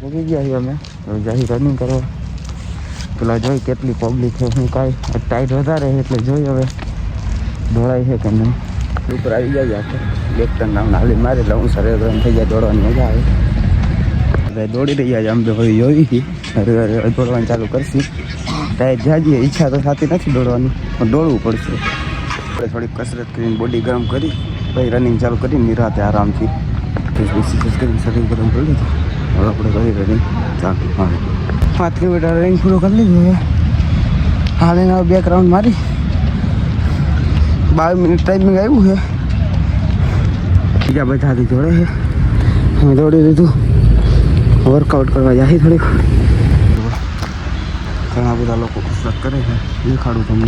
પહોંચી ગયા અમે જાહી રનિંગ કરવા. પેલા જોઈ કેટલી પબ્લિક છે, હું કાંઈ ટાઈટ વધારે એટલે જોઈ હવે દોડાય છે કે નહીં. ઉપર આવી જાય આપણે 2 ટન રાઉન્ડ હાલી મારે એટલે હું શરીર ગરમ થઈ જાય, દોડવાની મજા આવે. દોડી રહ્યા છે આમ તો હવે જોઈ હતી દોડવાનું ચાલુ કરશી. ટાઈટ જાજીએ ઈચ્છા તો થતી નથી દોડવાની, પણ દોડવું પડશે. આપણે થોડીક કસરત કરીને બોડી ગરમ કરી પછી રનિંગ ચાલુ કરી નિરાતે આરામથી કરીને શરીર ગરમ કરી લીધું. હવે આપણે કરી રનિંગ ચાલુ. 5 કિલોમીટર રનિંગ પૂરું કરી લીધું. હવે હાલીને 2 રાઉન્ડ મારી 22 મિનિટ ટાઈમિંગ આવ્યું છે. બીજા બધાથી જોડે છે, અમે દોડી લીધું. વર્કઆઉટ કરવા જાય થોડીક. ઘણા બધા લોકો કસરત કરે છે, દેખાડું તમને.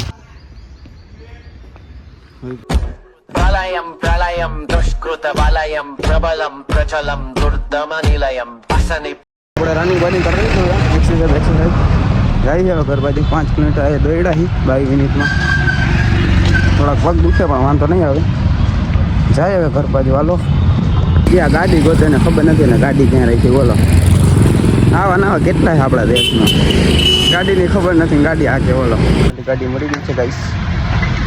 પ્રલયમ પ્રલયમ દુષ્કૃત બાલયમ પ્રબલમ પ્રચલમ દુર્દમ નિલયમ અસનિ. આપણે રનિંગ બનિંગ કરી લીધું, એક્સરસાઇઝ જાય છે. ઘર બાજુ 5 કિલોમીટર દોડ્યા 22 મિનિટમાં. થોડાક પગ દુખે પણ વાંધો નહીં આવે. જાય હવે ઘર બાજુ. હાલો ક્યાં ગાડી ગોતે ને ખબર નથી ને ગાડી ક્યાં રહી છે. બોલો આવા ના કેટલા છે આપણા દેશમાં, ગાડીની ખબર નથી. ગાડી આ કે બોલો ગાડી મળી ગઈ છે ગાઈસ.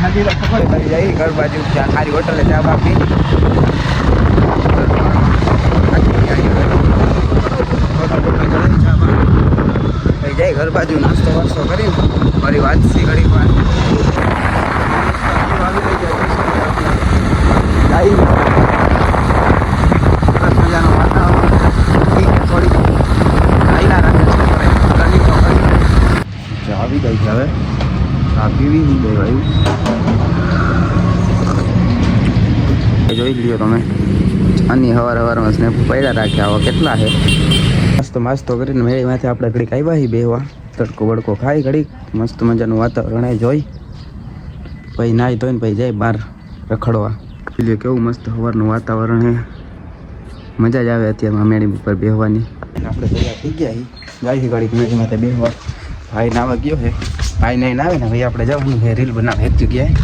ગાડી ખબર પડી જાય ઘર બાજુ ત્યાં સારી હોટલે ચા બા પી જાય ઘર બાજુ નાસ્તો વાસ્તો કરી મારી વાત છે ઘડી વાર. મજાનું વાતાવરણ થોડી ચાલ્યા રાખે છે. રનિંગ તો કરી આવી ગઈ છે. હવે આ પીવી ગઈ ભાઈ જોઈ લ્યો તમે. આની સવારમાં સ્નેપ પડ્યા રાખ્યા. આવા કેટલા છે. મસ્તો કરીને મેળીમાંથી આપણે ઘડીક આવ્યા બેહવા. તડકો બડકો ખાઈ ઘડીક મસ્ત મજાનું વાતાવરણ જોઈ પછી નાહી ધોઈને પછી જાય બહાર રખડવા. એટલે કેવું મસ્ત સવારનું વાતાવરણ છે, મજા જ આવે અત્યારમાં મેળી ઉપર બેહવાની. આપણે તૈયાર થઈ ગયા જાય ઘડીક મેળીમાંથી બેહવા. ભાઈ નાવા ગયો છે, ભાઈ નહીં આવે ને ભાઈ આપણે જવાનું છે રીલ બનાવે એક જગ્યાએ.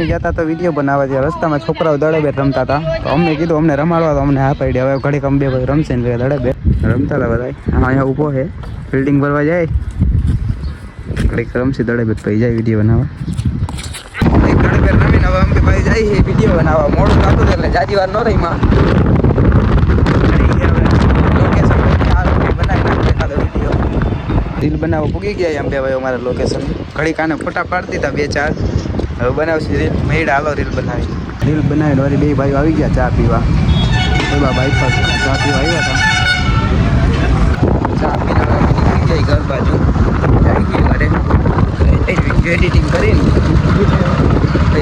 જતા તો વિડીયો બનાવવા જ્યાં રસ્તામાં છોકરાઓ દડે રમતા હતા તો અમને કીધું અમને રમાડવા તો અમને હા પાડી. હવે ઘડીક અમે 2 ભાઈ રમશે ને દડે રમતા હતા બધા. અહીંયા ઊભો છે ફિલ્ડિંગ ભરવા જાય ઘડીક રમશે દડે પછી જાય વિડીયો બનાવવા. દડે રમીને હવે અમે ભાઈ જાય વિડીયો બનાવવા. મોડું થતું એટલે જાજી વાર ન રહીમાં રીલ બનાવવા પૂગી ગયા એમ 2 ભાઈ અમારા લોકેશન. ઘડીક આને ફોટા પાડતી હતા 2-4. હવે બનાવશે રીલ. મેળ હાલો રીલ બનાવી વાળી 2 ભાઈઓ આવી ગયા ચા પીવા. પેલા બાઈક પર ચા પીવા આવ્યા હતા. ચા પીને જાય ઘર બાજુ જાય ઘરે વિડીયો એડિટિંગ કરીને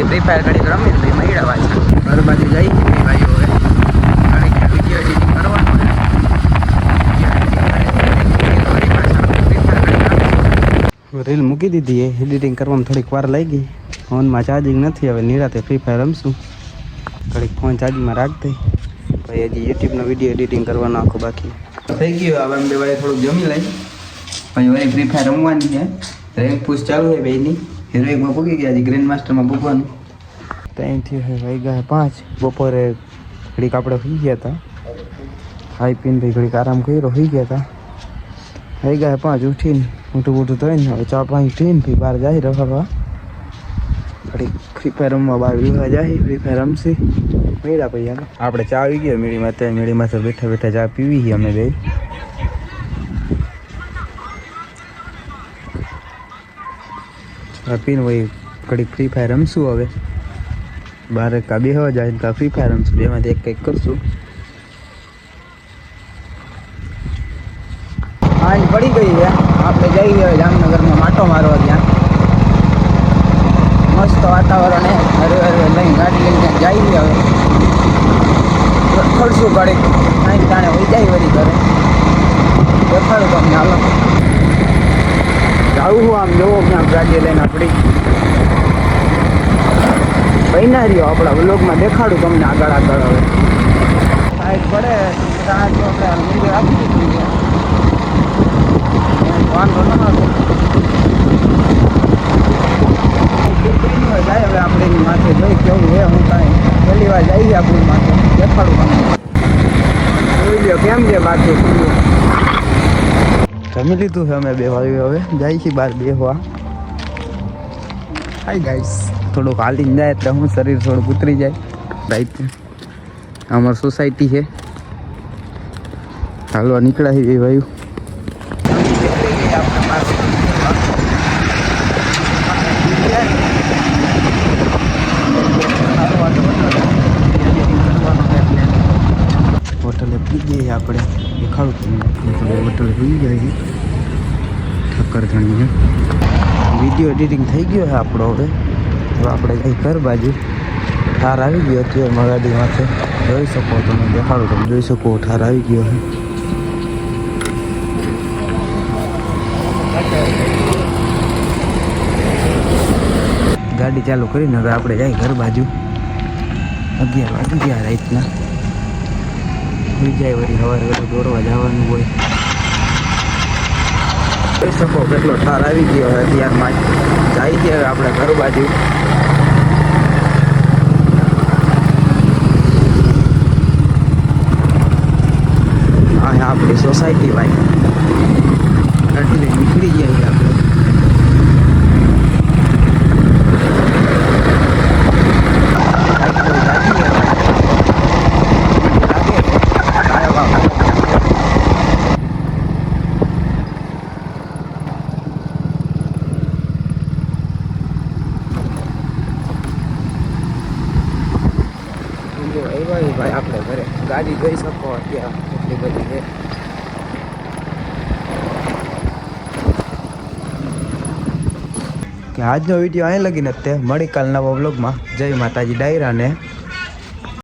ફ્રી ફાયર ઘડી રમીને પછી મળ્યા પાછા ઘર બાજુ જાય ભાઈઓ. હવે ઘણી વિડીયો એડિટિંગ કરવાનું રીલ મૂકી દીધી. એડિટિંગ કરવામાં થોડીક વાર લાગી. ફોનમાં ચાર્જિંગ નથી. હવે નિરાતે ફ્રી ફાયર રમશું. ઘડીક ફોન ચાર્જિંગમાં રાખ દઈ પછી હજી યુટ્યુબનો વિડીયો એડિટિંગ કરવાનો આખો બાકી થઈ ગયો. હવે અમે 2 ભાઈ થોડુંક જમી લઈ પછી વળી ફ્રી ફાયર રમવાની છે. રેન્ક પુશ ચાલુ છે બેની. હિરોઈકમાં પૂગી ગયા. હજી ગ્રેન્ડ માસ્ટરમાં પૂગવાનું. ત્યાંથી વાગ્યા 5. બપોરે ઘડીક આપણે સુઈ ગયા હતા. ખાઈ પીને ભાઈ ઘડીક આરામ કર્યો સુઈ ગયા હતા. વાગ્યા 5 ઉઠીને મોટું થઈને હવે ચા પાણી પીને પછી બહાર જાય રખડવા. ઘડીક ફ્રી ફાયર રમવા બહાર વિવા જાય. ફ્રી ફાયર રમશે મેળા પછી આપણે ચા આવી ગયો મેળીમાં. ત્યાં મેળીમાં તો બેઠા ચા પીવી અમે 2 ચા પીને ભાઈ ઘડીક ફ્રી ફાયર રમશું. હવે બહાર કા બેહવા જાય કા ફ્રી ફાયર રમશું. 2 માંથી એક કંઈક કરશું. હા પડી ગઈ છે. આપણે જઈએ હવે જામનગરમાં માટો મારવા. ત્યાં મસ્ત વાતાવરણ હે. હરે લઈને ગાડી લઈને ત્યાં જઈએ. હવે ખડશું ઘડીક અહીં તાણે હોઈ જાય વળી ઘરે દેખાડું તમને. હાલો જાવું હું આમ જોવો ક્યાં ગાડી લઈને આપણી બન્યા રહ્યો આપણા વ્લોગમાં દેખાડું તમને આગળ. હવે સાઈડ પડે આપણે મંદિર આપી દીધું વાંધો ન આવે. જાય હવે આપણે એની માથે જોઈ કેવું હે. હું કાંઈ પહેલી વાર જઈએ આપણી માથે દેખાડું તમને. કેમ છે બાકી? જમી લીધું છે અમે બે ભાઈઓ, હવે જાય છે બહાર બેહવા. હાય ગાઈસ, થોડુંક હાલીને જાય એટલે હું શરીર થોડુંક ઉતરી જાય. રાઈટ, અમારી સોસાયટી છે, હાલવા નીકળ્યા છે બે ભાઈઓ. હોટલે પી જઈએ આપણે, દેખાડું તમને. હોટલે પી જાય છે ઠક્કરધણી. વિડીયો એડિટિંગ થઈ ગયો છે આપણો. હવે તો આપણે કંઈ ઘર બાજુ ઠાર આવી ગયો અત્યારે ગાડીમાંથી. જોઈ શકો તમે, દેખાડું તમે જોઈ શકો ઠાર આવી ગયો છે. ગાડી ચાલુ કરીને હવે આપણે જાય ઘર બાજુ. 11 વાગી ગયા રાતના. હોઈ જાય વળી સવારે વહેલું દોડવા જવાનું હોય. જોઈ શકો કેટલો ઠાર આવી ગયો હોય અત્યારમાં. જાય છે હવે આપણે ઘર બાજુ. આ આપણી સોસાયટી ભાઈ. ગાડી નીકળી ગયા આપણે. ભાઈ આપણે ઘરે ગાડી જોઈ શકો અત્યારે એટલી બધી છે. કે આજનો વિડીયો અહીં લગીને તે મળી કાલ નવા વ્લોગમાં. જય માતાજી ડાયરાને.